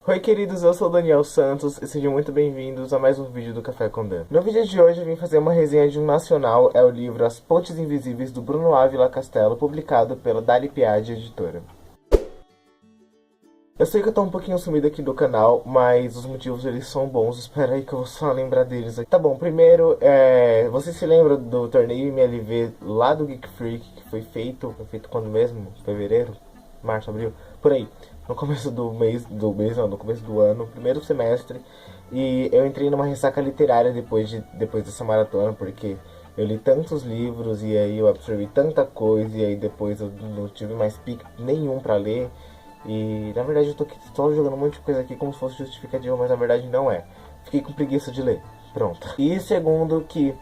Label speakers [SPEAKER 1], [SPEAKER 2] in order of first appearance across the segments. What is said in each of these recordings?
[SPEAKER 1] Oi queridos, eu sou o Daniel Santos e sejam muito bem-vindos a mais um vídeo do Café com Dan. No vídeo de hoje eu vim fazer uma resenha de um nacional, é o livro As Pontes Invisíveis do Bruno Ávila Castelo, publicado pela Dali Piaggi Editora. Eu sei que eu tô um pouquinho sumido aqui do canal, mas os motivos eles são bons, espera aí que eu vou só lembrar deles aqui. Tá bom, primeiro, você se lembra do torneio MLV lá do Geek Freak, que foi feito quando mesmo? Fevereiro? Março, abril? Por aí. No começo não, no começo do ano, primeiro semestre. E eu entrei numa ressaca literária depois dessa maratona, porque eu li tantos livros e aí eu absorvi tanta coisa e aí depois eu não tive mais pique nenhum pra ler. E na verdade eu tô aqui só jogando um monte de coisa aqui como se fosse justificativa, mas na verdade não é. Fiquei com preguiça de ler. Pronto. E segundo que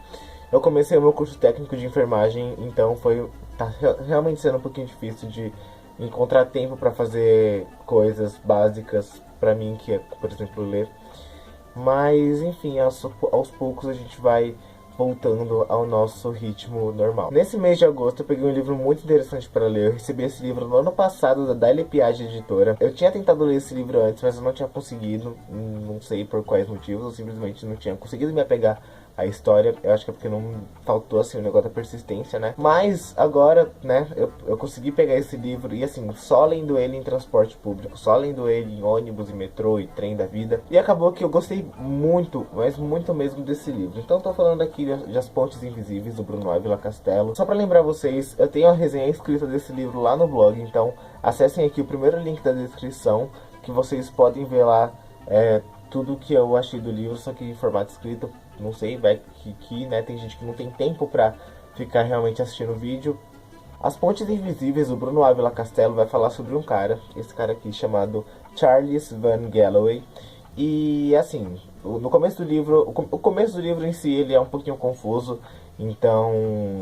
[SPEAKER 1] eu comecei o meu curso técnico de enfermagem, então tá realmente sendo um pouquinho difícil de encontrar tempo para fazer coisas básicas para mim, que é, por exemplo, ler. Mas enfim, aos poucos a gente vai voltando ao nosso ritmo normal. Nesse mês de agosto eu peguei um livro muito interessante para ler. Eu recebi esse livro no ano passado da Dali Piaggi Editora. Eu tinha tentado ler esse livro antes, mas eu não tinha conseguido. Não sei por quais motivos, eu simplesmente não tinha conseguido me apegar à história. Eu acho que é porque não faltou assim o negócio da persistência, né? Mas agora, né, eu consegui pegar esse livro e assim, só lendo ele em transporte público, só lendo ele em ônibus e metrô e trem da vida. E acabou que eu gostei muito, mas muito mesmo desse livro. Então tô falando aqui de As Pontes Invisíveis, do Bruno Ávila Castelo. Só pra lembrar vocês, eu tenho a resenha escrita desse livro lá no blog, então acessem aqui o primeiro link da descrição, que vocês podem ver lá tudo que eu achei do livro, só que em formato escrito. Não sei, vai que né, tem gente que não tem tempo pra ficar realmente assistindo o vídeo. As Pontes Invisíveis, o Bruno Ávila Castelo vai falar sobre um cara, esse cara aqui chamado Charles Van Galloway. E assim, no começo do livro, o começo do livro em si ele é um pouquinho confuso, então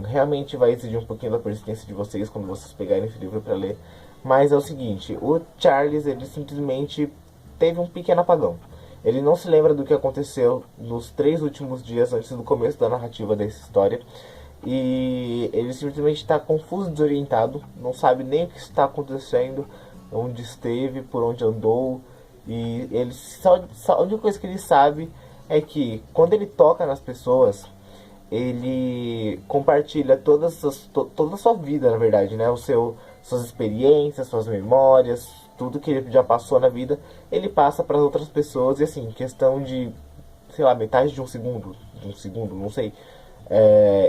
[SPEAKER 1] realmente vai exigir um pouquinho da persistência de vocês quando vocês pegarem esse livro para ler. Mas é o seguinte, o Charles ele simplesmente teve um pequeno apagão. Ele não se lembra do que aconteceu nos 3 últimos dias antes do começo da narrativa dessa história. E ele simplesmente está confuso, desorientado, não sabe nem o que está acontecendo, onde esteve, por onde andou. E ele a única coisa que ele sabe é que quando ele toca nas pessoas, ele compartilha toda a sua vida, na verdade, né? Suas experiências, suas memórias, tudo que ele já passou na vida, ele passa para outras pessoas e assim, questão de, sei lá, metade de um segundo, não sei.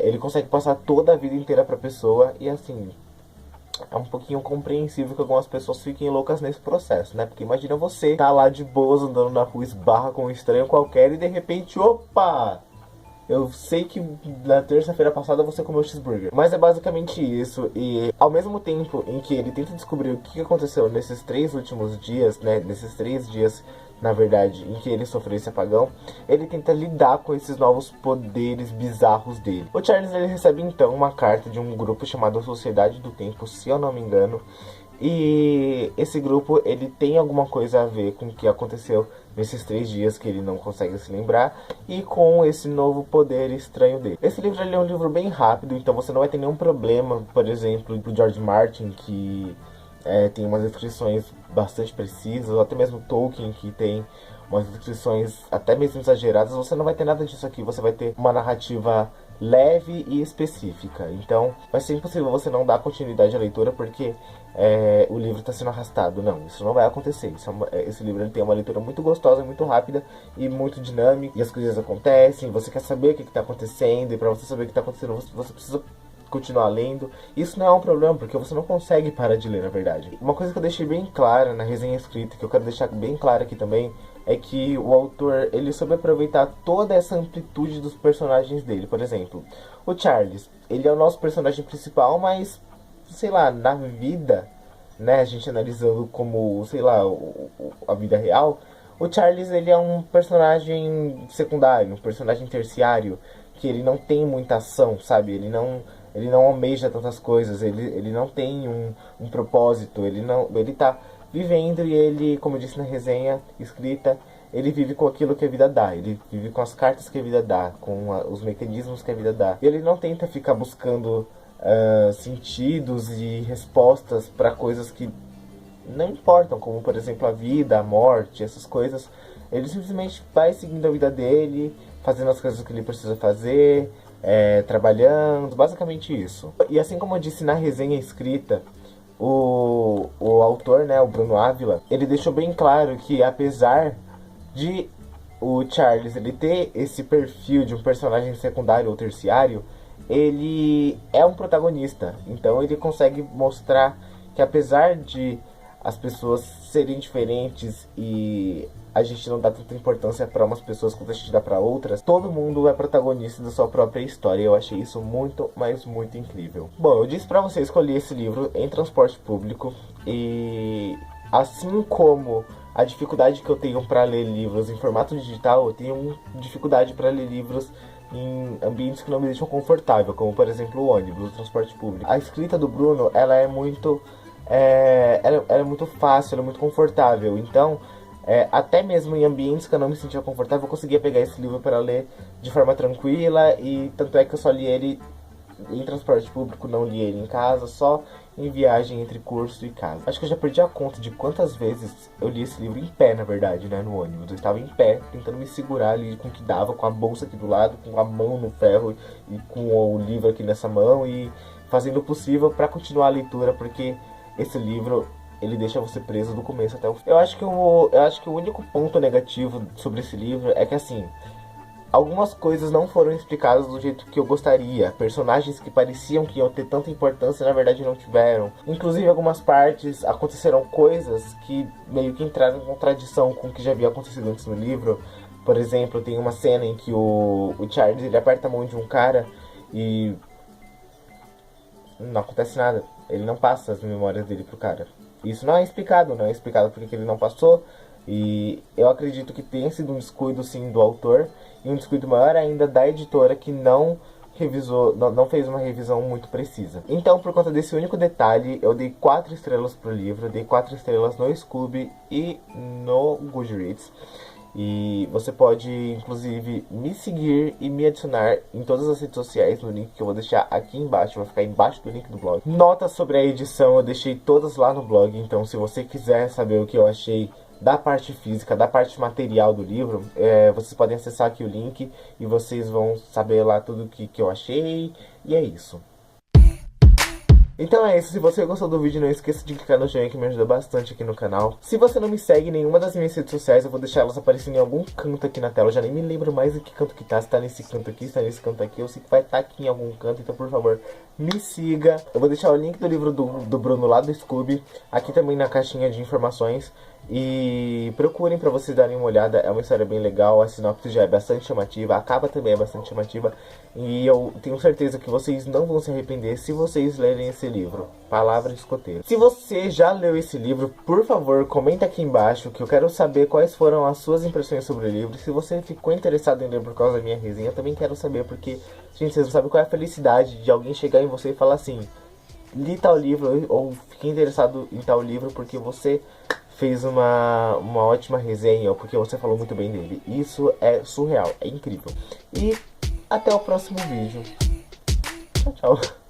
[SPEAKER 1] Ele consegue passar toda a vida inteira pra pessoa e assim, é um pouquinho compreensível que algumas pessoas fiquem loucas nesse processo, né? Porque imagina você tá lá de boas andando na rua, esbarra com um estranho qualquer e de repente, opa! Eu sei que na terça-feira passada você comeu cheeseburger. Mas é basicamente isso. E ao mesmo tempo em que ele tenta descobrir o que aconteceu nesses 3 últimos dias, né? Nesses 3 dias, na verdade, em que ele sofreu esse apagão, ele tenta lidar com esses novos poderes bizarros dele. O Charles ele recebe então uma carta de um grupo chamado Sociedade do Tempo, se eu não me engano. E esse grupo ele tem alguma coisa a ver com o que aconteceu nesses 3 dias que ele não consegue se lembrar e com esse novo poder estranho dele. Esse livro ele é um livro bem rápido, então você não vai ter nenhum problema, por exemplo, pro George Martin, que tem umas descrições bastante precisas, ou até mesmo Tolkien, que tem umas descrições até mesmo exageradas. Você não vai ter nada disso aqui, você vai ter uma narrativa leve e específica. Então vai ser impossível você não dar continuidade à leitura porque o livro está sendo arrastado. Não, isso não vai acontecer. Esse livro ele tem uma leitura muito gostosa, muito rápida e muito dinâmica. E as coisas acontecem, você quer saber o que está acontecendo. E para você saber o que está acontecendo, você precisa continuar lendo. Isso não é um problema, porque você não consegue parar de ler, na verdade. Uma coisa que eu deixei bem clara na resenha escrita, que eu quero deixar bem clara aqui também, é que o autor, ele soube aproveitar toda essa amplitude dos personagens dele. Por exemplo, o Charles, ele é o nosso personagem principal, mas, sei lá, na vida, né, a gente analisando como, sei lá, a vida real, o Charles, ele é um personagem secundário, um personagem terciário, que ele não tem muita ação, sabe? Ele não almeja tantas coisas, ele não tem um propósito, ele tá vivendo e ele, como eu disse na resenha escrita, ele vive com aquilo que a vida dá, ele vive com as cartas que a vida dá, com os mecanismos que a vida dá. Ele não tenta ficar buscando sentidos e respostas para coisas que não importam, como por exemplo a vida, a morte, essas coisas. Ele simplesmente vai seguindo a vida dele, fazendo as coisas que ele precisa fazer, trabalhando, basicamente isso. E assim como eu disse na resenha escrita, o autor, né, o Bruno Ávila, ele deixou bem claro que apesar de o Charles ele ter esse perfil de um personagem secundário ou terciário, ele é um protagonista. Então ele consegue mostrar que apesar de as pessoas serem diferentes e a gente não dá tanta importância para umas pessoas quanto a gente dá para outras, todo mundo é protagonista da sua própria história. Eu achei isso muito, mas muito incrível. Bom, eu disse para você escolher esse livro em transporte público e assim como a dificuldade que eu tenho para ler livros em formato digital, eu tenho dificuldade para ler livros em ambientes que não me deixam confortável, como por exemplo o ônibus, o transporte público. A escrita do Bruno, ela é muito ela é muito fácil, ela é muito confortável. Então, até mesmo em ambientes que eu não me sentia confortável, eu conseguia pegar esse livro para ler de forma tranquila. E tanto é que eu só li ele em transporte público, não li ele em casa, só em viagem entre curso e casa. Acho que eu já perdi a conta de quantas vezes eu li esse livro em pé, na verdade, né, no ônibus. Eu estava em pé, tentando me segurar ali com o que dava, com a bolsa aqui do lado, com a mão no ferro e com o livro aqui nessa mão e fazendo o possível para continuar a leitura, porque esse livro, ele deixa você preso do começo até o fim. Eu acho que o único ponto negativo sobre esse livro é que, assim, algumas coisas não foram explicadas do jeito que eu gostaria. Personagens que pareciam que iam ter tanta importância, na verdade não tiveram. Inclusive, em algumas partes aconteceram coisas que meio que entraram em contradição com o que já havia acontecido antes no livro. Por exemplo, tem uma cena em que o Charles, ele aperta a mão de um cara e não acontece nada. Ele não passa as memórias dele pro cara. Isso não é explicado porque ele não passou. E eu acredito que tenha sido um descuido sim do autor e um descuido maior ainda da editora, que não revisou, não fez uma revisão muito precisa. Então, por conta desse único detalhe, eu dei 4 estrelas pro livro, dei 4 estrelas no Scooby e no Goodreads. E você pode, inclusive, me seguir e me adicionar em todas as redes sociais no link que eu vou deixar aqui embaixo. Vai ficar embaixo do link do blog. Notas sobre a edição eu deixei todas lá no blog. Então, se você quiser saber o que eu achei da parte física, da parte material do livro, vocês podem acessar aqui o link e vocês vão saber lá tudo o que eu achei. E é isso. Então é isso, se você gostou do vídeo, não esqueça de clicar no joinha que me ajuda bastante aqui no canal. Se você não me segue em nenhuma das minhas redes sociais, eu vou deixar elas aparecendo em algum canto aqui na tela. Eu já nem me lembro mais em que canto que tá, se tá nesse canto aqui, se tá nesse canto aqui. Eu sei que vai estar aqui em algum canto, então por favor, me siga. Eu vou deixar o link do livro do Bruno lá do Scooby, aqui também na caixinha de informações. E procurem pra vocês darem uma olhada, é uma história bem legal, a sinopse já é bastante chamativa, a capa também é bastante chamativa. E eu tenho certeza que vocês não vão se arrepender se vocês lerem esse livro. Palavra escoteira. Se você já leu esse livro, por favor, comenta aqui embaixo, que eu quero saber quais foram as suas impressões sobre o livro. Se você ficou interessado em ler por causa da minha resenha, eu também quero saber, porque, gente, vocês não sabem qual é a felicidade de alguém chegar em você e falar assim: li tal livro, ou fiquei interessado em tal livro porque você fez uma ótima resenha, ou porque você falou muito bem dele. Isso é surreal, é incrível. E até o próximo vídeo. Tchau, tchau.